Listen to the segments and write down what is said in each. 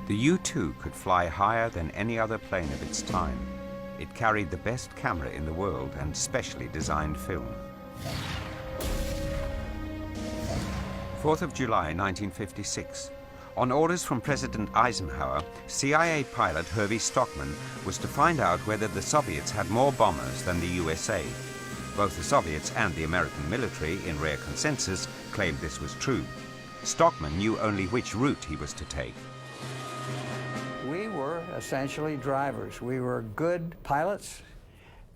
The U-2 could fly higher than any other plane of its time. It carried the best camera in the world and specially designed film. 4th of July 1956. On orders from President Eisenhower, CIA pilot Hervey Stockman was to find out whether the Soviets had more bombers than the USA. Both the Soviets and the American military, in rare consensus, claimed this was true. Stockman knew only which route he was to take. We were essentially drivers. We were good pilots.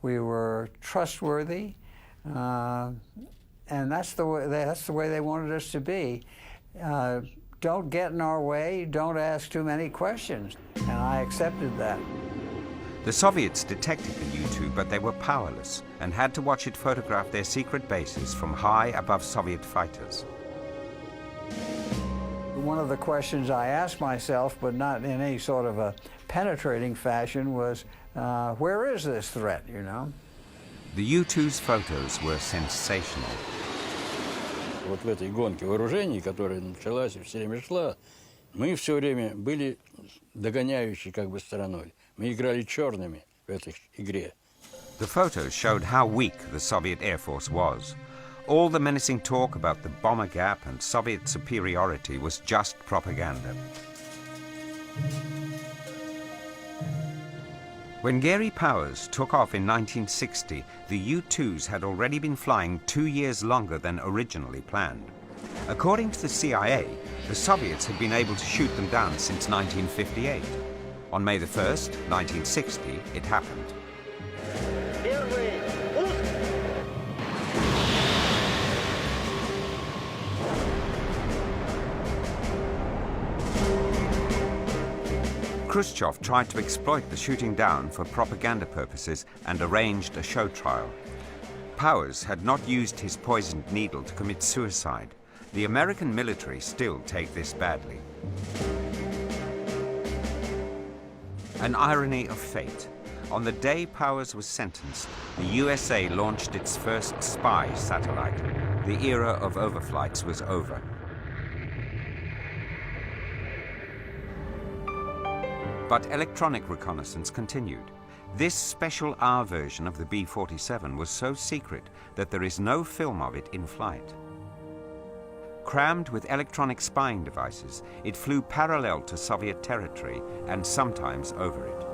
We were trustworthy. And that's the way they wanted us to be. Don't get in our way, don't ask too many questions. And I accepted that. The Soviets detected the U-2, but they were powerless and had to watch it photograph their secret bases from high above Soviet fighters. One of the questions I asked myself, but not in any sort of a penetrating fashion, was, where is this threat, you know? The U-2's photos were sensational. Вот в этой гонке вооружений, которая началась и все время шла, мы все время были догоняющей как бы стороной. Мы играли черными в этой игре. The photos showed how weak the Soviet Air Force was. All the menacing talk about the bomber gap and Soviet superiority was just propaganda. When Gary Powers took off in 1960, the U-2s had already been flying 2 years longer than originally planned. According to the CIA, the Soviets had been able to shoot them down since 1958. On May the 1st, 1960, it happened. Khrushchev tried to exploit the shooting down for propaganda purposes and arranged a show trial. Powers had not used his poisoned needle to commit suicide. The American military still take this badly. An irony of fate. On the day Powers was sentenced, the USA launched its first spy satellite. The era of overflights was over. But electronic reconnaissance continued. This special R version of the B-47 was so secret that there is no film of it in flight. Crammed with electronic spying devices, it flew parallel to Soviet territory and sometimes over it.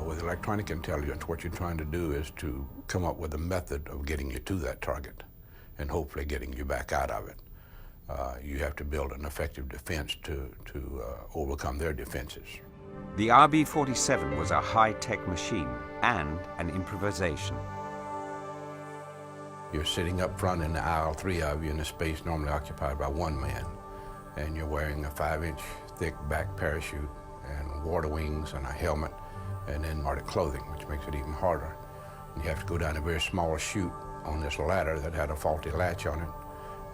With electronic intelligence, what you're trying to do is to come up with a method of getting you to that target and hopefully getting you back out of it. You have to build an effective defense to overcome their defenses. The RB-47 was a high-tech machine and an improvisation. You're sitting up front in the aisle, three of you, in a space normally occupied by one man, and you're wearing a 5-inch thick back parachute and water wings and a helmet and then arctic clothing, which makes it even harder. And you have to go down a very small chute on this ladder that had a faulty latch on it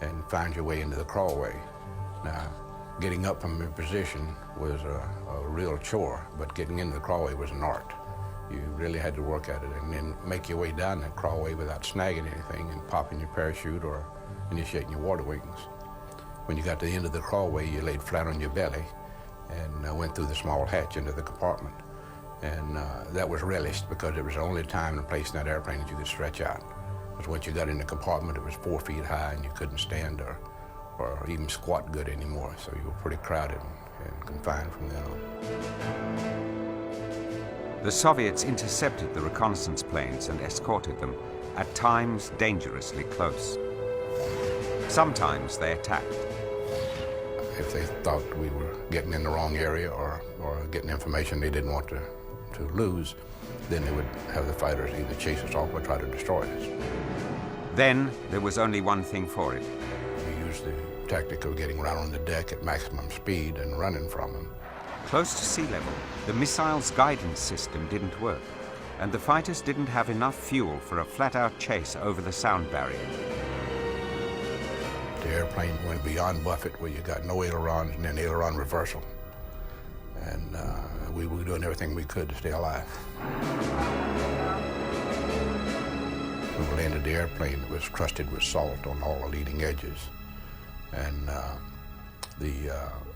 and find your way into the crawlway. Now, getting up from your position was a real chore, but getting into the crawlway was an art. You really had to work at it and then make your way down that crawlway without snagging anything and popping your parachute or initiating your water wings. When you got to the end of the crawlway, you laid flat on your belly and went through the small hatch into the compartment. And that was relished because it was the only time and place in that airplane that you could stretch out. Because once you got in the compartment, it was 4 feet high and you couldn't stand or even squat good anymore. So you were pretty crowded and confined from then on. The Soviets intercepted the reconnaissance planes and escorted them, at times dangerously close. Sometimes they attacked. If they thought we were getting in the wrong area or getting information they didn't want to lose, then they would have the fighters either chase us off or try to destroy us. Then there was only one thing for it. We used the tactic of getting right on the deck at maximum speed and running from them. Close to sea level, the missile's guidance system didn't work, and the fighters didn't have enough fuel for a flat-out chase over the sound barrier. The airplane went beyond buffet where you got no ailerons and then aileron reversal. And we were doing everything we could to stay alive. When we landed the airplane, it was crusted with salt on all the leading edges. and the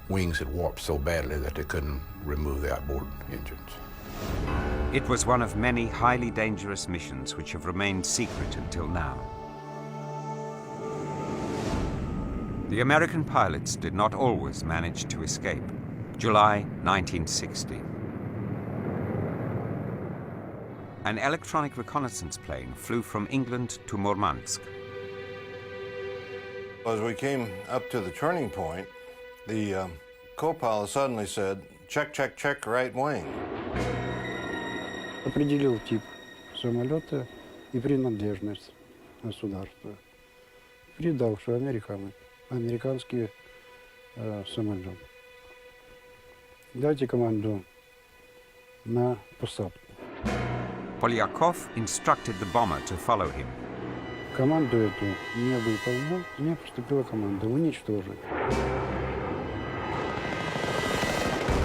wings had warped so badly that they couldn't remove the outboard engines. It was one of many highly dangerous missions which have remained secret until now. The American pilots did not always manage to escape. July 1960. An electronic reconnaissance plane flew from England to Murmansk. As we came up to the turning point, the co-pilot suddenly said, "Check, check, check, right wing." Определил тип самолета и принадлежность государства. Передал, что американский самолет. Дайте команду на посадку. Polyakov instructed the bomber to follow him. Команду эту не выполнил, мне поступила команда уничтожить.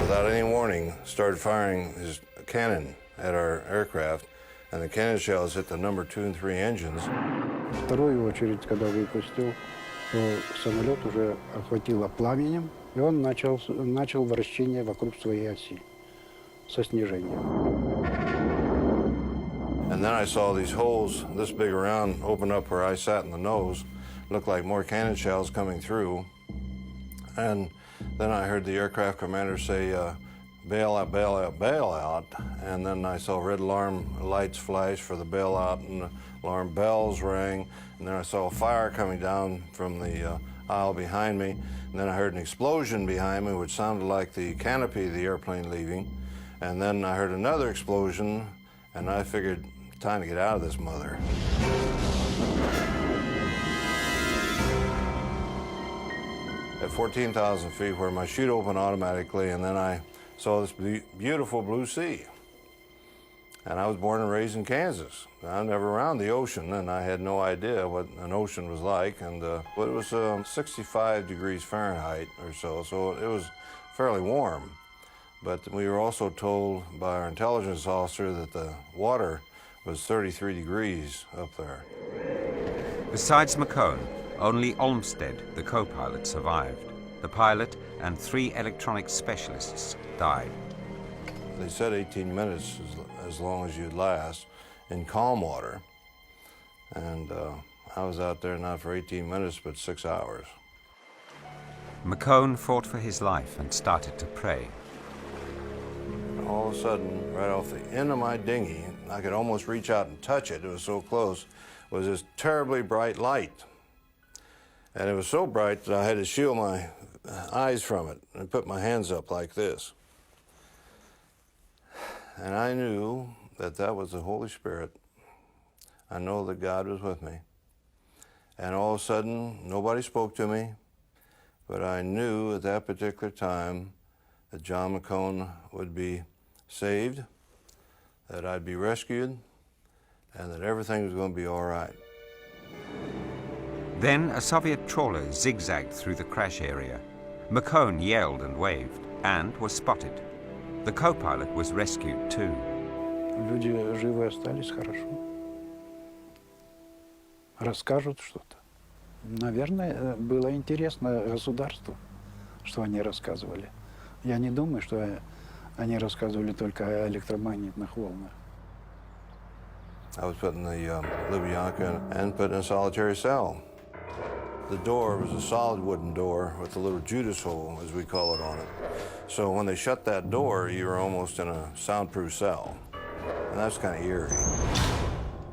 Without any warning, started firing his cannon at our aircraft, and the cannon shells hit the number 2 and 3 engines. Вторую очередь, когда выпустил, то самолет уже охватило пламенем, и он начал вращение вокруг своей оси со снижением. And then I saw these holes this big around open up where I sat in the nose. Looked like more cannon shells coming through. And then I heard the aircraft commander say, bail out, bail out, bail out. And then I saw red alarm lights flash for the bailout, and the alarm bells rang. And then I saw a fire coming down from the aisle behind me. And then I heard an explosion behind me, which sounded like the canopy of the airplane leaving. And then I heard another explosion, and I figured, time to get out of this mother. At 14,000 feet, where my chute opened automatically, and then I saw this beautiful blue sea. And I was born and raised in Kansas. I'm never around the ocean, and I had no idea what an ocean was like. And but it was 65 degrees Fahrenheit or so it was fairly warm. But we were also told by our intelligence officer that the water was 33 degrees up there. Besides McCone, only Olmsted, the co-pilot, survived. The pilot and 3 electronic specialists died. They said 18 minutes as long as you'd last in calm water. And I was out there not for 18 minutes, but 6 hours. McCone fought for his life and started to pray. All of a sudden, right off the end of my dinghy, I could almost reach out and touch it, it was so close, was this terribly bright light. And it was so bright that I had to shield my eyes from it and put my hands up like this. And I knew that that was the Holy Spirit. I know that God was with me. And all of a sudden, nobody spoke to me, but I knew at that particular time that John McCone would be saved, that I'd be rescued, and that everything was going to be all right. Then a Soviet trawler zigzagged through the crash area. McCone yelled and waved and was spotted. The co-pilot was rescued too. Люди живы остались, хорошо. Расскажут что-то. Наверное, было интересно государству, что они рассказывали. Я не думаю, что они рассказывали только о электромагнитных волнах. I was put in the Lubyanka and put in a solitary cell. The door was a solid wooden door with a little Judas hole, as we call it, on it. So when they shut that door, you were almost in a soundproof cell. And that's kind of eerie.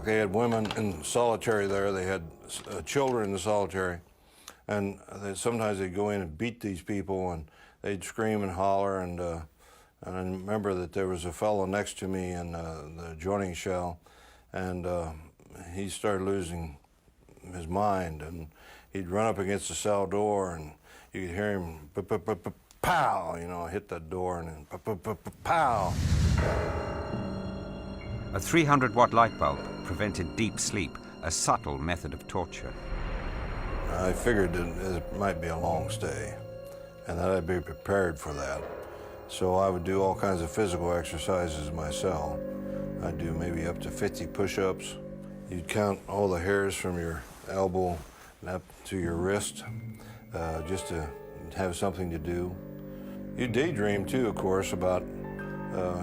They had women in solitary there. They had children in the solitary. And sometimes they'd go in and beat these people, and they'd scream and holler. And I remember that there was a fellow next to me in the adjoining cell, and he started losing his mind. And he'd run up against the cell door, and you could hear him pow, you know, hit that door, and then pow. A 300-watt light bulb prevented deep sleep, a subtle method of torture. I figured that it might be a long stay, and that I'd be prepared for that. So I would do all kinds of physical exercises in my cell. I'd do maybe up to 50 push-ups. You'd count all the hairs from your elbow up to your wrist, just to have something to do. You daydream too, of course, about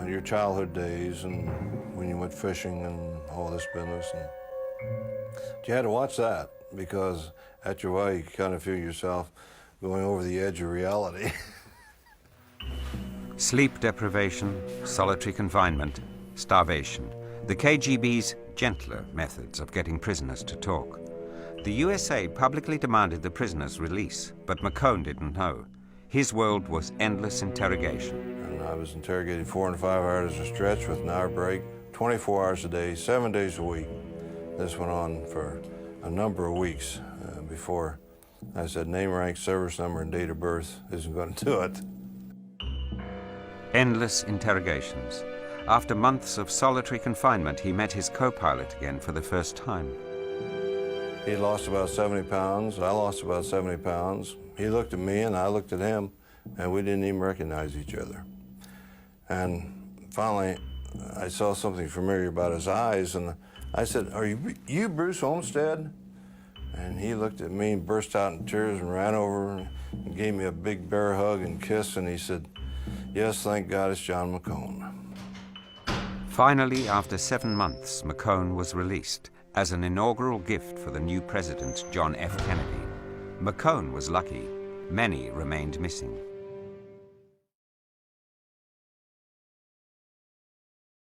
your childhood days and when you went fishing and all this business. And you had to watch that because after a while you kind of feel yourself going over the edge of reality. Sleep deprivation, solitary confinement, starvation. The KGB's gentler methods of getting prisoners to talk. The USA publicly demanded the prisoners' release, but McCone didn't know. His world was endless interrogation. And I was interrogated 4 and 5 hours a stretch with an hour break, 24 hours a day, 7 days a week. This went on for a number of weeks before I said name, rank, service number, and date of birth isn't going to do it. Endless interrogations. After months of solitary confinement, he met his co-pilot again for the first time. He lost about 70 pounds. I lost about 70 pounds. He looked at me and I looked at him, and we didn't even recognize each other. And finally, I saw something familiar about his eyes, and I said, "Are you Bruce Olmsted?" And he looked at me and burst out in tears and ran over and gave me a big bear hug and kiss, and he said, "Yes, thank God it's John McCone." Finally, after 7 months, McCone was released as an inaugural gift for the new president, John F. Kennedy. McCone was lucky. Many remained missing.